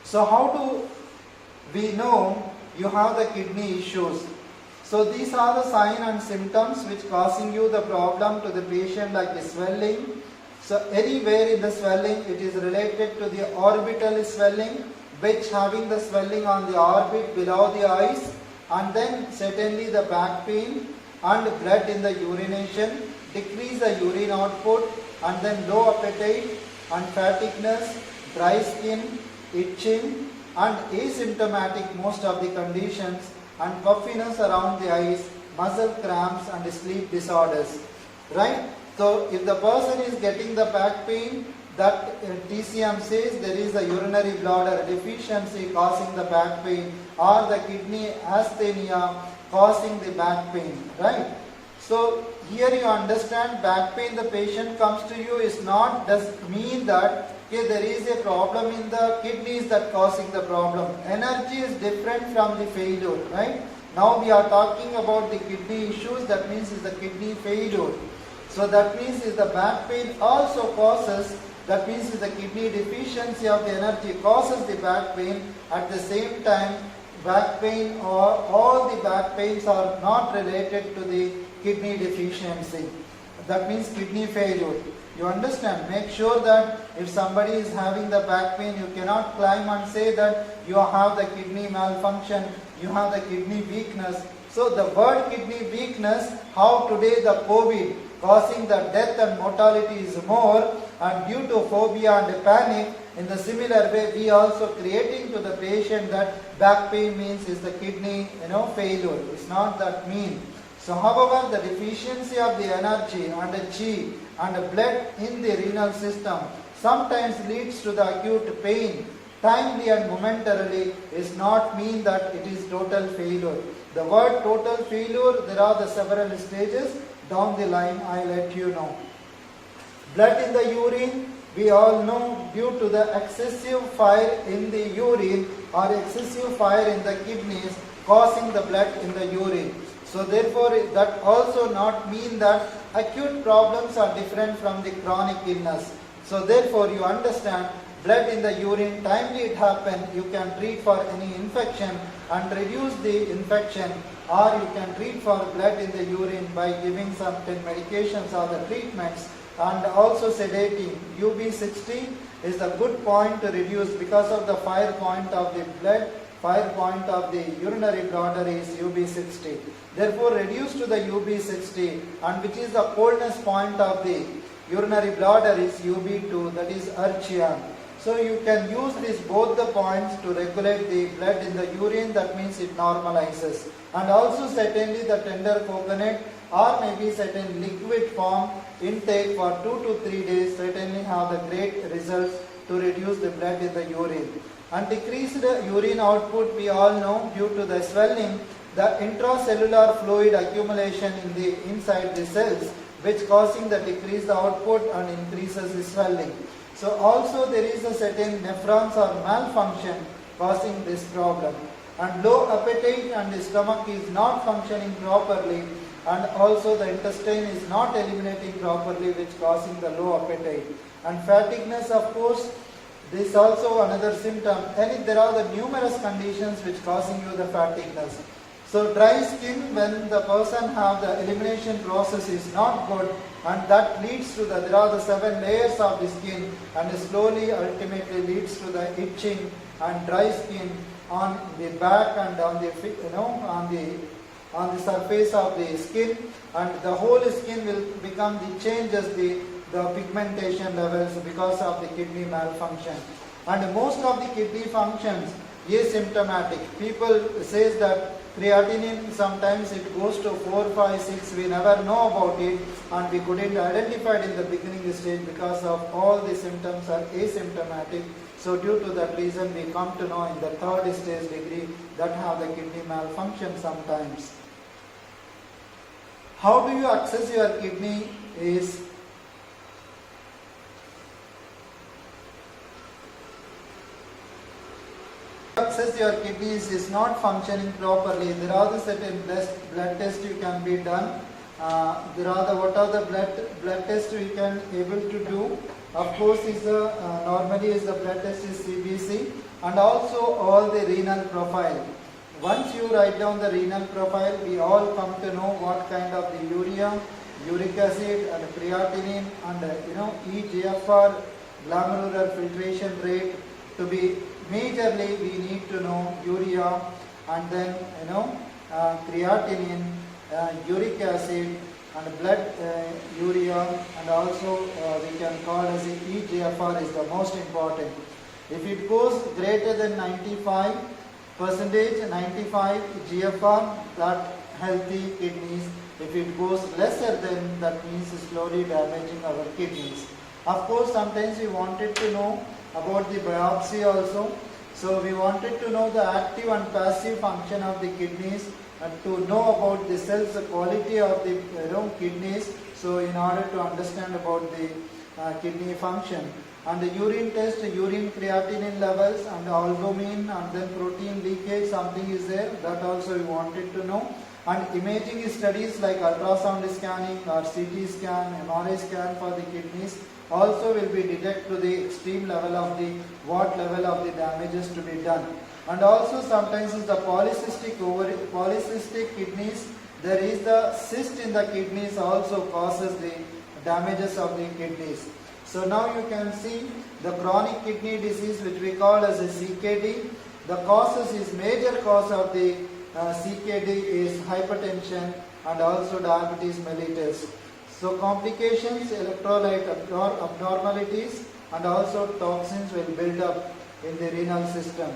So how do we know you have the kidney issues? So these are the signs and symptoms which causing you the problem to the patient, like the swelling. So anywhere in the swelling, it is related to the orbital swelling, which having the swelling on the orbit below the eyes, and then certainly the back pain and blood in the urination, decrease the urine output, and then low appetite and fatigueness, dry skin, itching, and asymptomatic most of the conditions, and puffiness around the eyes, muscle cramps, and sleep disorders. Right? So if the person is getting the back pain, that TCM says there is a urinary bladder deficiency causing the back pain, or the kidney asthenia causing the back pain. Right? So here you understand, back pain, the patient comes to you is not does mean that okay, there is a problem in the kidneys that causing the problem. Energy is different from the failure, right? Now we are talking about the kidney issues, that means is the kidney failure. So that means is the back pain also causes, that means is the kidney deficiency of the energy causes the back pain. At the same time, back pain or all the back pains are not related to the kidney deficiency. That means kidney failure. You understand? Make sure that if somebody is having the back pain, you cannot climb and say that you have the kidney malfunction, you have the kidney weakness. So the word kidney weakness, how today the COVID causing the death and mortality is more, and due to phobia and panic, in the similar way we also creating to the patient that back pain means is the kidney failure. It's not that mean. So however, the deficiency of the energy and the chi and the blood in the renal system sometimes leads to the acute pain. Timely and momentarily is not mean that it is total failure. The word total failure, there are the several stages. Down the line, I let you know. Blood in the urine, we all know due to the excessive fire in the urine or excessive fire in the kidneys causing the blood in the urine. So therefore, that also not mean that acute problems are different from the chronic illness. So therefore, you understand, blood in the urine, timely it happen, you can treat for any infection and reduce the infection, or you can treat for blood in the urine by giving some medications or the treatments, and also sedating. UB60 is a good point to reduce because of the fire point of the blood. Fire point of the urinary bladder is UB60. Therefore, reduce to the UB60, and which is the coldness point of the urinary bladder is UB2, that is Archean. So you can use these both the points to regulate the blood in the urine, that means it normalizes. And also certainly the tender coconut or maybe certain liquid form intake for 2 to 3 days certainly have the great results to reduce the blood in the urine. And decreased urine output, we all know, due to the swelling, the intracellular fluid accumulation in the inside the cells, which causing the decreased output and increases the swelling. So also there is a certain nephrons or malfunction causing this problem. And low appetite and the stomach is not functioning properly, and also the intestine is not eliminating properly, which causing the low appetite. And fatigueness, of course, this is also another symptom. And there are the numerous conditions which causing you the fatigueness. So dry skin, when the person have the elimination process is not good, and that leads to there are the 7 layers of the skin, and slowly ultimately leads to the itching and dry skin on the back and on the on the surface of the skin, and the whole skin will become the changes the pigmentation levels because of the kidney malfunction. And most of the kidney functions asymptomatic. People says that creatinine sometimes it goes to 4, 5, 6. We never know about it, and we couldn't identify it in the beginning stage because of all the symptoms are asymptomatic. So due to that reason, we come to know in the 3rd stage degree that have the kidney malfunction sometimes. How do you access your kidney is access your kidneys is not functioning properly. There are the certain blood tests you can be done. There are the what are the blood tests we can able to do. Of course, is normally is the blood test is CBC, and also all the renal profile. Once you write down the renal profile, we all come to know what kind of the urea, uric acid and creatinine and eGFR, glomerular filtration rate. To be majorly we need to know urea and then creatinine, uric acid and blood urea, and also we can call as eGFR is the most important. If it goes greater than 95%, 95 GFR, that healthy kidneys. If it goes lesser than, that means slowly damaging our kidneys. Of course, sometimes we wanted to know about the biopsy also. So we wanted to know the active and passive function of the kidneys and to know about the cells, the quality of the kidneys. So in order to understand about the kidney function. And the urine test, urine creatinine levels and albumin and then protein leakage, something is there, that also we wanted to know. And imaging studies like ultrasound scanning or CT scan, MRI scan for the kidneys also will be detect to the extreme level of the what level of the damages to be done. And also sometimes the polycystic kidneys, there is the cyst in the kidneys also causes the damages of the kidneys. So now you can see the chronic kidney disease which we call as a CKD. The causes is major cause of the CKD is hypertension and also diabetes mellitus. So complications, electrolyte abnormalities and also toxins will build up in the renal system.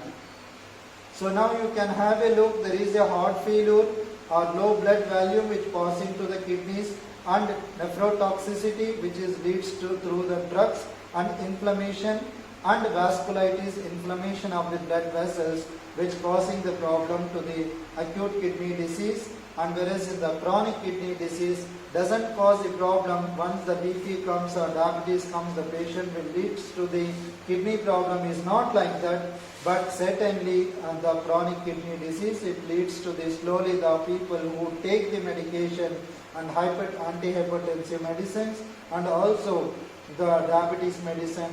So now you can have a look, there is a heart failure or low blood volume which passing to the kidneys, and nephrotoxicity which is leads to through the drugs, and inflammation and vasculitis, inflammation of the blood vessels which causing the problem to the acute kidney disease. And whereas in the chronic kidney disease doesn't cause the problem, once the BP comes or diabetes comes, the patient will leads to the kidney problem is not like that, but certainly the chronic kidney disease, it leads to the slowly the people who take the medication and antihypertensive medicines and also the diabetes medicine,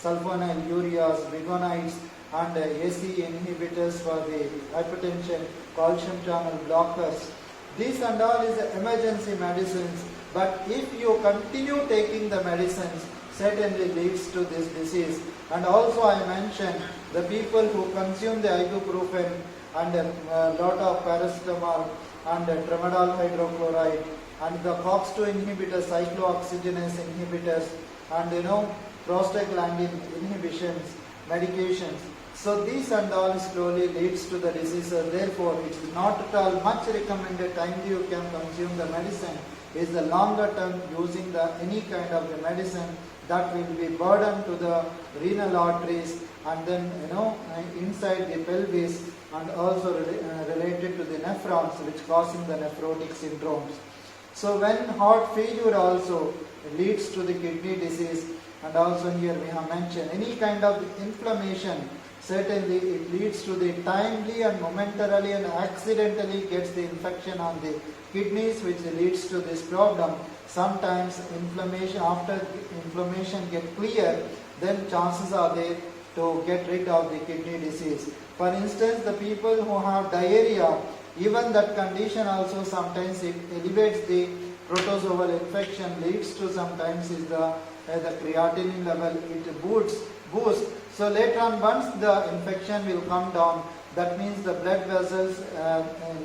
sulfonylureas, bigonides and ACE inhibitors for the hypertension, calcium channel blockers. These and all is emergency medicines, but if you continue taking the medicines, certainly leads to this disease. And also I mentioned the people who consume the ibuprofen and a lot of paracetamol and tramadol hydrochloride and the COX-2 inhibitors, cyclooxygenase inhibitors and prostaglandin inhibitions, medications. So these and all slowly leads to the diseases. Therefore, it is not at all much recommended time you can consume the medicine. Is the longer term using the any kind of the medicine that will be burden to the renal arteries and then inside the pelvis and also related to the nephrons which causing the nephrotic syndromes. So when heart failure also leads to the kidney disease, and also here we have mentioned any kind of inflammation, certainly it leads to the timely and momentarily and accidentally gets the infection on the kidneys which leads to this problem. Sometimes inflammation, after inflammation get clear, then chances are there to get rid of the kidney disease. For instance, the people who have diarrhea, even that condition also sometimes it elevates the protozoal infection, leads to sometimes is the creatinine level, it boosts. So later on, once the infection will come down, that means the blood vessels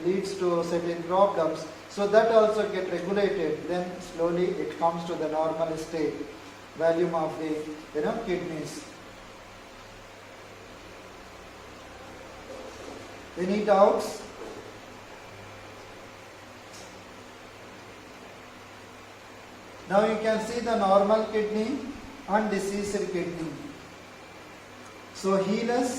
leads to certain problems. So that also get regulated. Then slowly it comes to the normal state, volume of the kidneys. Any doubts? Now you can see the normal kidney and diseased kidney. So healers